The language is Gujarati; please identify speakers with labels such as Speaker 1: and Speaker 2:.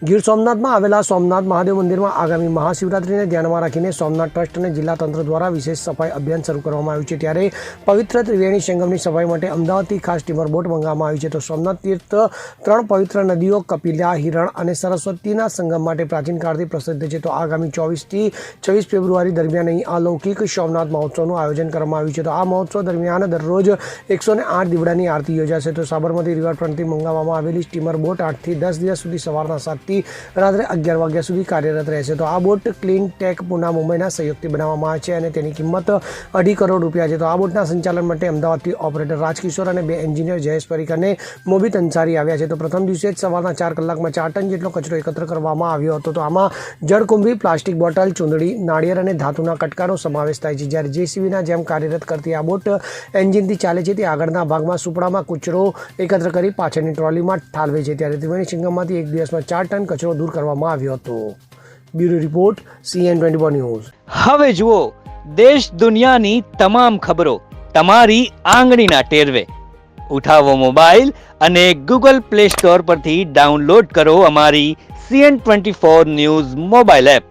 Speaker 1: ગીર સોમનાથમાં આવેલા સોમનાથ મહાદેવ મંદિરમાં આગામી મહાશિવરાત્રિને ધ્યાનમાં રાખીને સોમનાથ ટ્રસ્ટ અને જિલ્લા તંત્ર દ્વારા વિશેષ સફાઈ અભિયાન શરૂ કરવામાં આવ્યું છે। ત્યારે પવિત્ર ત્રિવેણી સંગમની સફાઈ માટે અમદાવાદથી ખાસ સ્ટીમર બોટ મંગાવવામાં આવી છે। તો સોમનાથ તીર્થ 3 પવિત્ર નદીઓ કપિલા, હિરણ અને સરસ્વતીના સંગમ માટે પ્રાચીન કાળથી પ્રસિદ્ધ છે। તો આગામી 24 થી 26 ફેબ્રુઆરી દરમિયાન અહીં અલૌકિક સોમનાથ મહોત્સવનું આયોજન કરવામાં આવ્યું છે। તો આ મહોત્સવ દરમિયાન દરરોજ 108 દીવડાની આરતી યોજાશે। તો સાબરમતી રિવરફ્રન્ટથી મંગાવવામાં આવેલી સ્ટીમર બોટ 8 થી 10 દિવસ સુધી સવારના 7 થી રાત્રે 11 વાગ્યા સુધી કાર્યરત રહેશે। તો આ બોટ ક્લીન ટેક પૂના મુંબઈના સહયોગથી બનાવવામાં આવે છે અને તેની કિંમત 2.5 કરોડ રૂપિયા છે। તો આ બોટના સંચાલન માટે અમદાવાદથી ઓપરેટર રાજકિશોર અને 2 એન્જિનિયર જયેશ પરીખ અને મોબિત અંસારી આવ્યા છે। તો પ્રથમ દિવસે જ સવારના 4 કલાકમાં 4 ટન જેટલો કચરો એકત્ર કરવામાં આવ્યો હતો। તો આમાં જળકુંભી, પ્લાસ્ટિક બોટલ, ચૂંદડી, નાળિયેર અને ધાતુના કટકાનો સમાવેશ થાય છે। જ્યારે જેસીબીના જેમ કાર્યરત કરતી આ બોટ એન્જિનથી ચાલે છે। તે આગળના ભાગમાં સુપડામાં કચરો એકત્ર કરી પાછળની ટ્રોલીમાં ઠાલવે છે। ત્યારે ત્રિવેણી સંગમમાંથી એક દિવસમાં 4 ટન કચરો દૂર કરવામાં આવ્યો હતો। Bureau report, CN24 news.
Speaker 2: હવે જુઓ દેશ દુનિયાની તમામ ખબરો તમારી આંગળીના ટેરવે। ઉઠાવો મોબાઈલ અને ગૂગલ પ્લે સ્ટોર પરથી ડાઉનલોડ કરો અમારી CN24 ન્યૂઝ મોબાઈલ એપ।